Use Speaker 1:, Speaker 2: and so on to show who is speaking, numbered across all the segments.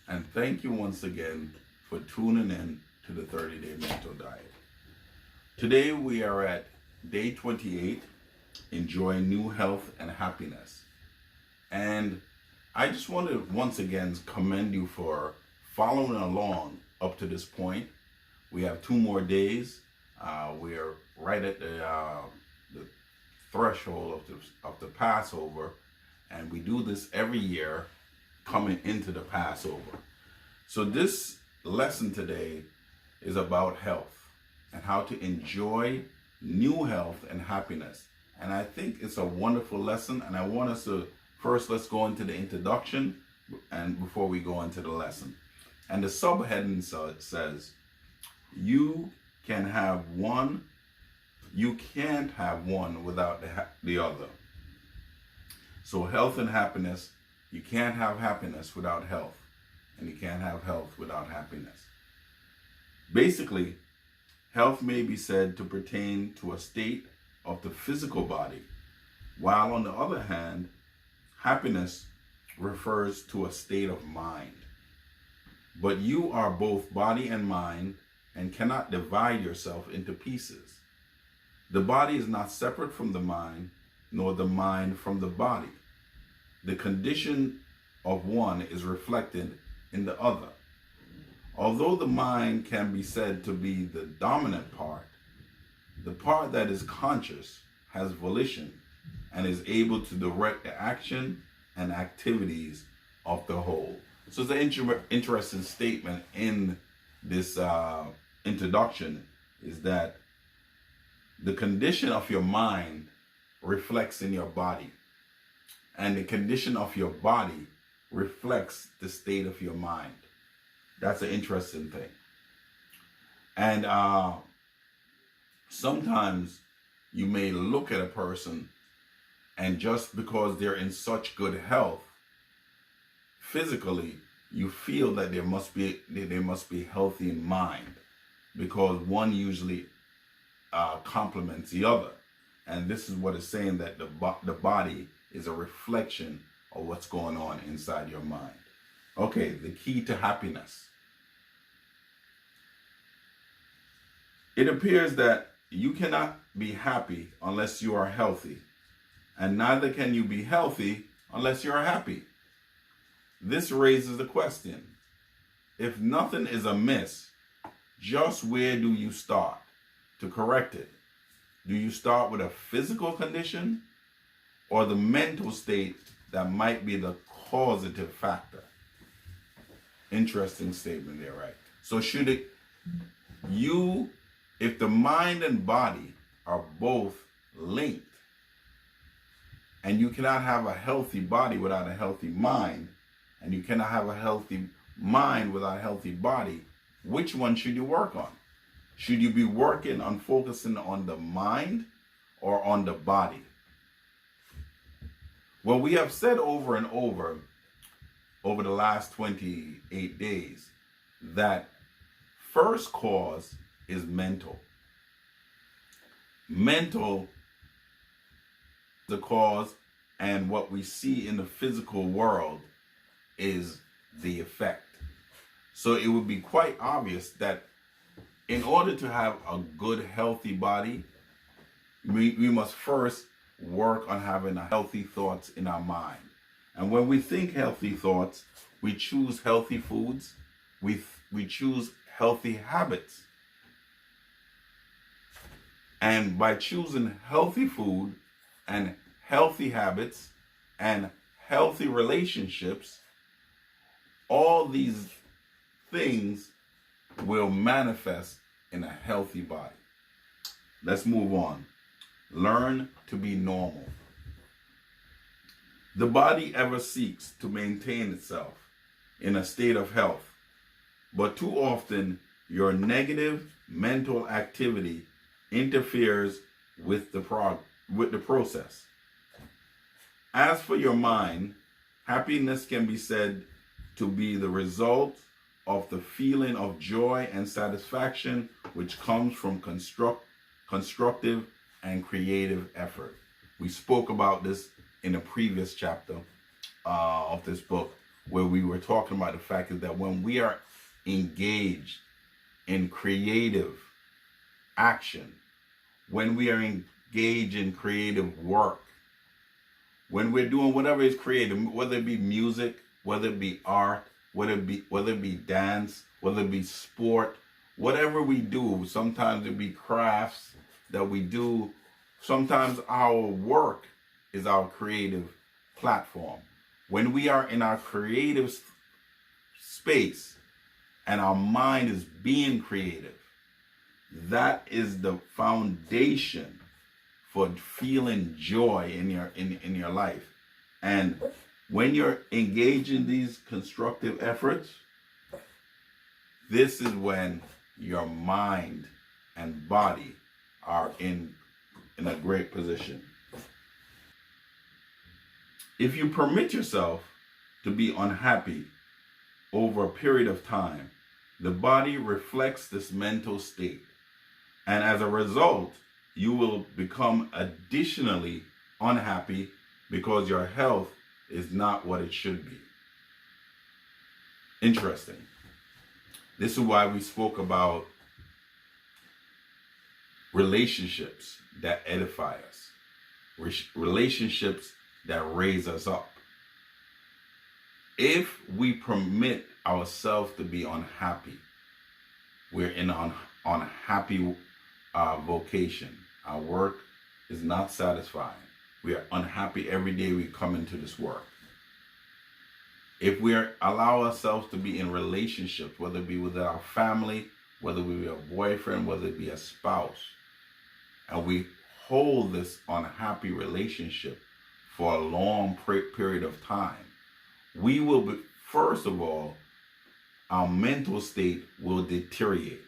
Speaker 1: and thank you once again for tuning in to the 30-Day Mental Diet. Today we are at day 28, enjoying new health and happiness. And I just want to once again commend you for following along up to this point. We have 2 more days. We are right at the threshold of the Passover, and we do this every year coming into the Passover. So this lesson today is about health and how to enjoy new health and happiness. And I think it's a wonderful lesson, and I want us to first, let's go into the introduction and before we go into the lesson. And the subheading says, you can't have one without the other. So health and happiness, you can't have happiness without health, and you can't have health without happiness. Basically, health may be said to pertain to a state of the physical body, while on the other hand, happiness refers to a state of mind. But you are both body and mind and cannot divide yourself into pieces. The body is not separate from the mind, nor the mind from the body. The condition of one is reflected in the other. Although the mind can be said to be the dominant part, the part that is conscious has volition and is able to direct the action and activities of the whole. So it's an interesting statement in this introduction, is that the condition of your mind reflects in your body, and the condition of your body reflects the state of your mind. That's an interesting thing. And sometimes you may look at a person, and just because they're in such good health physically, you feel that they must be healthy in mind, because one usually complements the other. And this is what it's saying, that the body is a reflection of what's going on inside your mind. Okay, the key to happiness. It appears that you cannot be happy unless you are healthy, and neither can you be healthy unless you are happy. This raises the question, if nothing is amiss, just where do you start to correct it? Do you start with a physical condition or the mental state that might be the causative factor? Interesting statement there, right? So if the mind and body are both linked, and you cannot have a healthy body without a healthy mind, and you cannot have a healthy mind without a healthy body, which one should you work on? Should you be working on focusing on the mind or on the body? Well, we have said over and over the last 28 days that first cause is mental. Mental, the cause, and what we see in the physical world is the effect. So it would be quite obvious that in order to have a good, healthy body, we must first work on having healthy thoughts in our mind. And when we think healthy thoughts, we choose healthy foods, we choose healthy habits. And by choosing healthy food and healthy habits and healthy relationships, all these things will manifest in a healthy body. Let's move on. Learn to be normal. The body ever seeks to maintain itself in a state of health, but too often your negative mental activity interferes with the process. As for your mind, happiness can be said to be the result of the feeling of joy and satisfaction which comes from constructive and creative effort. We spoke about this in a previous chapter of this book, where we were talking about the fact is that when we are engaged in creative action, when we are engaged in creative work, when we're doing whatever is creative, whether it be music, whether it be art, whether it be dance, whether it be sport, whatever we do, sometimes it be crafts that we do. Sometimes our work is our creative platform. When we are in our creative space and our mind is being creative, that is the foundation for feeling joy in your life. And when you're engaged in these constructive efforts, this is when your mind and body are in a great position. If you permit yourself to be unhappy over a period of time, the body reflects this mental state. And as a result, you will become additionally unhappy because your health is not what it should be. Interesting. This is why we spoke about relationships that edify us, relationships that raise us up. If we permit ourselves to be unhappy, we're in an unhappy vocation. Our work is not satisfying. We are unhappy every day we come into this work. If we allow ourselves to be in relationships, whether it be with our family, whether it be a boyfriend, whether it be a spouse, and we hold this unhappy relationship for a long period of time, we will be, first of all, our mental state will deteriorate.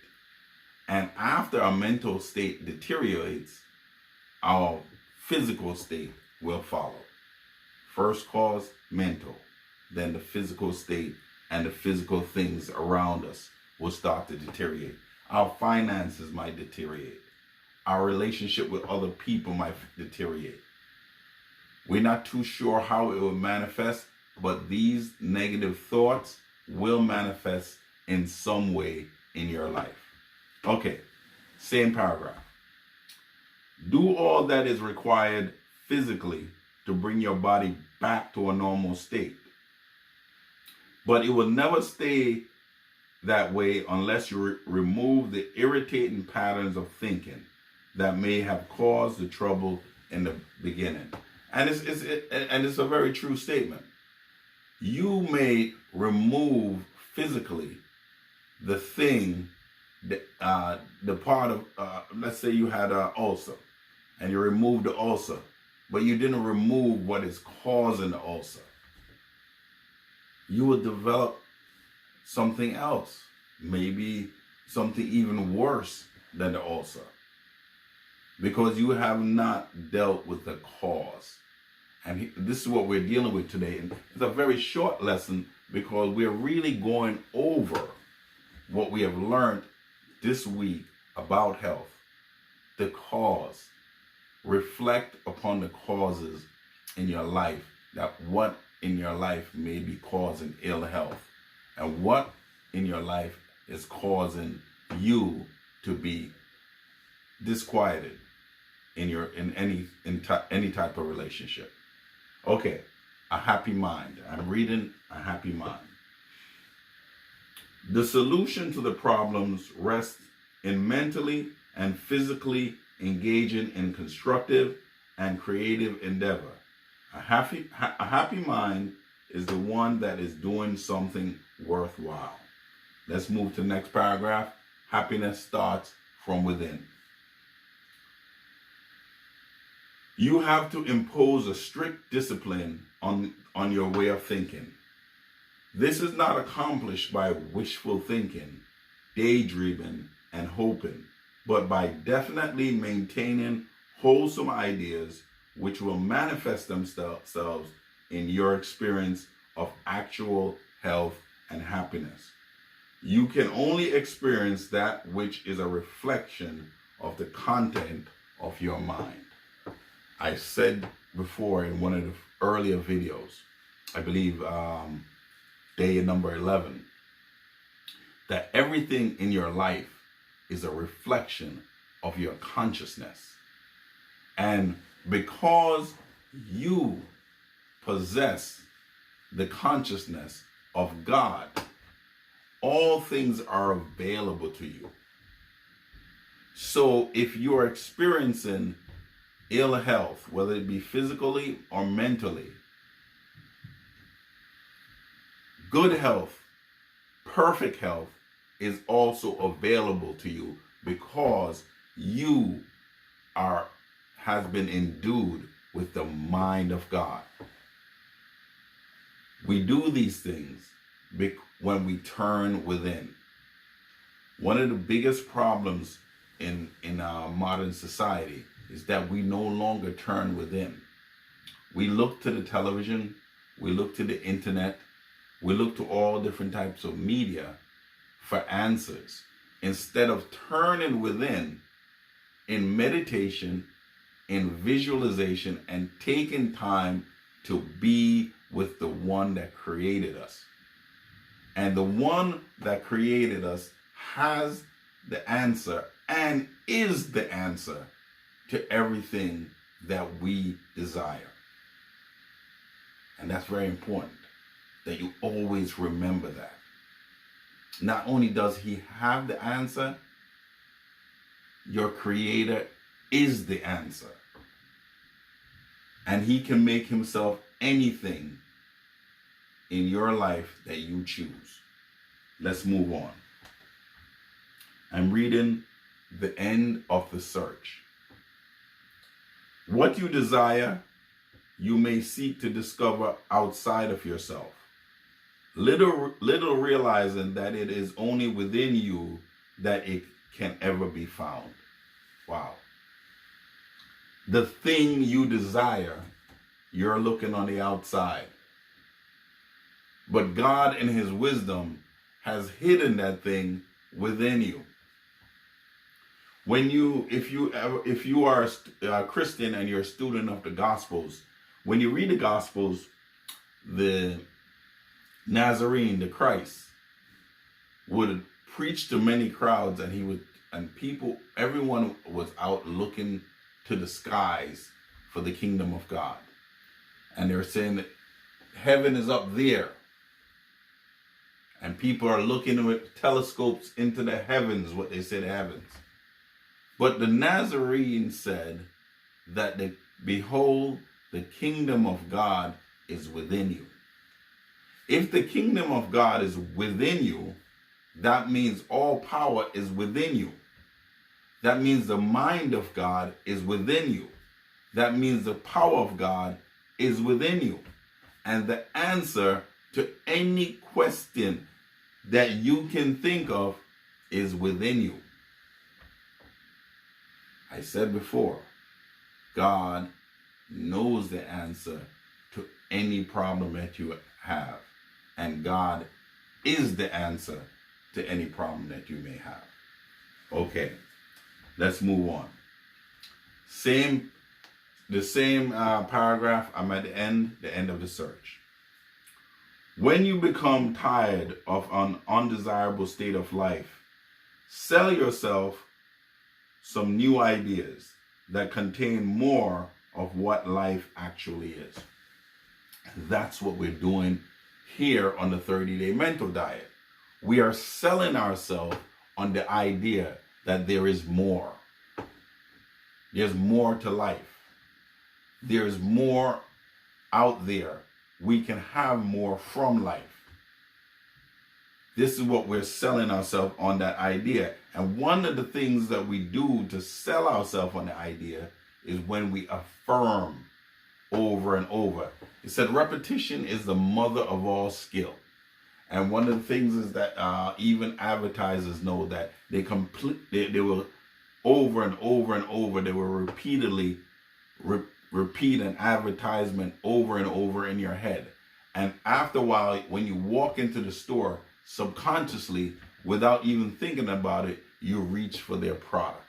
Speaker 1: And after our mental state deteriorates, our physical state will follow. First cause, mental. Then the physical state and the physical things around us will start to deteriorate. Our finances might deteriorate. Our relationship with other people might deteriorate. We're not too sure how it will manifest, but these negative thoughts will manifest in some way in your life. Okay, same paragraph. Do all that is required physically to bring your body back to a normal state. But it will never stay that way unless you remove the irritating patterns of thinking that may have caused the trouble in the beginning. And it's a very true statement. You may remove physically the thing, the part of, let's say you had an ulcer, and you removed the ulcer, but you didn't remove what is causing the ulcer. You will develop something else, maybe something even worse than the ulcer, because you have not dealt with the cause. And this is what we're dealing with today. And it's a very short lesson because we're really going over what we have learned this week about health, the cause. Reflect upon the causes in your life, that what in your life may be causing ill health, and what in your life is causing you to be disquieted in any type of relationship. Okay, a happy mind. I'm reading A Happy Mind. The solution to the problems rests in mentally and physically engaging in constructive and creative endeavor. A happy mind is the one that is doing something worthwhile. Let's move to the next paragraph. Happiness starts from within. You have to impose a strict discipline on your way of thinking. This is not accomplished by wishful thinking, daydreaming, and hoping, but by definitely maintaining wholesome ideas which will manifest themselves in your experience of actual health and happiness. You can only experience that which is a reflection of the content of your mind. I said before in one of the earlier videos, I believe day number 11, that everything in your life is a reflection of your consciousness. And because you possess the consciousness of God, all things are available to you. So if you're experiencing ill health, whether it be physically or mentally, good health, perfect health is also available to you because you has been endued with the mind of God. We do these things when we turn within. One of the biggest problems in our modern society is that we no longer turn within. We look to the television, we look to the internet, we look to all different types of media for answers instead of turning within in meditation, in visualization, and taking time to be with the one that created us. And the one that created us has the answer and is the answer to everything that we desire. And that's very important, that you always remember that. Not only does he have the answer, your creator is the answer. And he can make himself anything in your life that you choose. Let's move on. I'm reading The End of the Search. What you desire, you may seek to discover outside of yourself, little realizing that it is only within you that it can ever be found. Wow. The thing you desire, you're looking on the outside. But God in his wisdom has hidden that thing within you. If you are a Christian and you're a student of the Gospels, when you read the Gospels, the Nazarene, the Christ, would preach to many crowds, and everyone was out looking to the skies for the kingdom of God. And they're saying that heaven is up there. And people are looking with telescopes into the heavens, what they say the heavens. But the Nazarene said that behold, the kingdom of God is within you. If the kingdom of God is within you, that means all power is within you. That means the mind of God is within you. That means the power of God is within you. And the answer to any question that you can think of is within you. I said before, God knows the answer to any problem that you have. And God is the answer to any problem that you may have. Okay, let's move on. The same paragraph, I'm at the end of the search. When you become tired of an undesirable state of life, sell yourself some new ideas that contain more of what life actually is. And that's what we're doing here on the 30-day mental diet. We are selling ourselves on the idea that there is more. There's more to life. There's more out there. We can have more from life. This is what we're selling ourselves on, that idea. And one of the things that we do to sell ourselves on the idea is when we affirm over and over. It said repetition is the mother of all skill. And one of the things is that even advertisers know that they will over and over and over, they will repeatedly repeat an advertisement over and over in your head. And after a while, when you walk into the store, subconsciously, without even thinking about it, you reach for their product.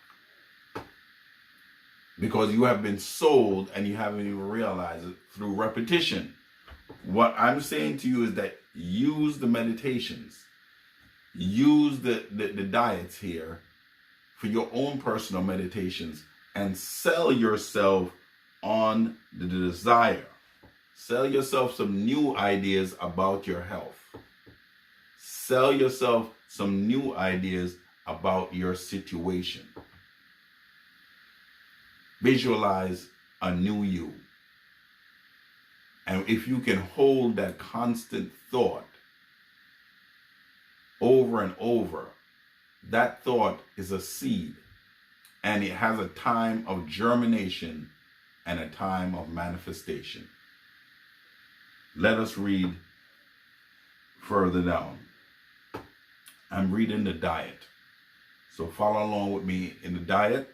Speaker 1: Because you have been sold and you haven't even realized it through repetition. What I'm saying to you is that use the meditations, use the diets here for your own personal meditations, and sell yourself on the desire. Sell yourself some new ideas about your health. Sell yourself some new ideas about your situation. Visualize a new you. And if you can hold that constant thought over and over, that thought is a seed, and it has a time of germination and a time of manifestation. Let us read further down. I'm reading the diet, so follow along with me in the diet.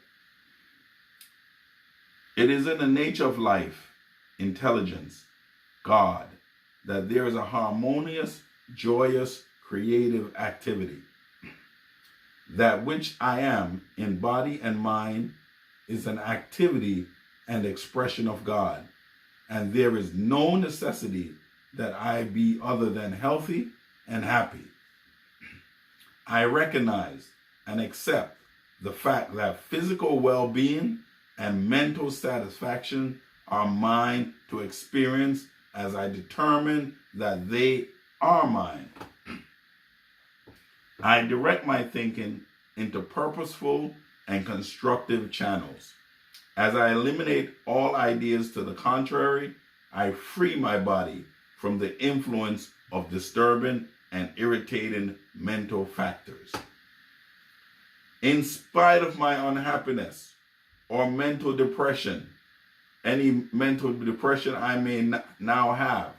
Speaker 1: It is in the nature of life, intelligence, God, that there is a harmonious, joyous, creative activity. That which I am in body and mind is an activity and expression of God, and there is no necessity that I be other than healthy and happy. I recognize and accept the fact that physical well-being and mental satisfaction are mine to experience as I determine that they are mine. I direct my thinking into purposeful and constructive channels. As I eliminate all ideas to the contrary, I free my body from the influence of disturbing and irritating mental factors. In spite of my unhappiness or mental depression, any mental depression I may now have,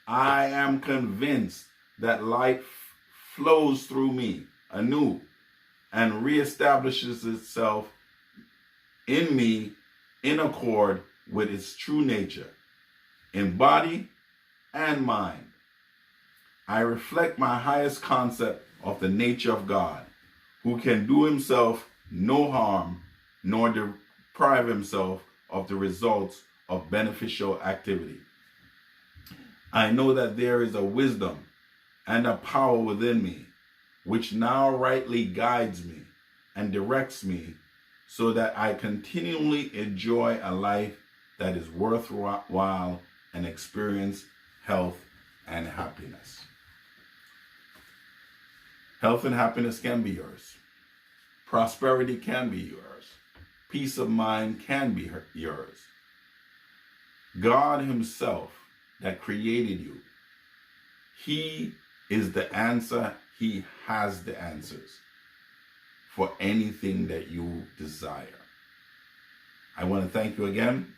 Speaker 1: I am convinced that life flows through me anew and reestablishes itself in me in accord with its true nature, in body and mind. I reflect my highest concept of the nature of God, who can do himself no harm nor deprive himself of the results of beneficial activity. I know that there is a wisdom and a power within me, which now rightly guides me and directs me so that I continually enjoy a life that is worthwhile and experience health and happiness. Health and happiness can be yours. Prosperity can be yours. Peace of mind can be yours. God himself that created you, he is the answer. He has the answers for anything that you desire. I want to thank you again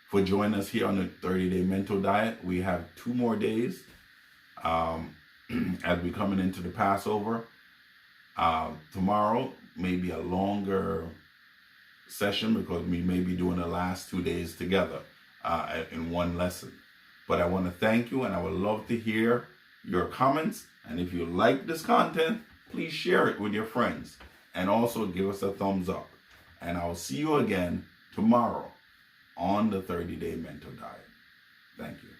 Speaker 1: for joining us here on the 30-Day Mental Diet. We have 2 more days as we're coming into the Passover. Tomorrow may be a longer session because we may be doing the last 2 days together in one lesson. But I want to thank you, and I would love to hear your comments. And if you like this content, please share it with your friends and also give us a thumbs up. And I'll see you again tomorrow on the 30-Day Mental Diet. Thank you.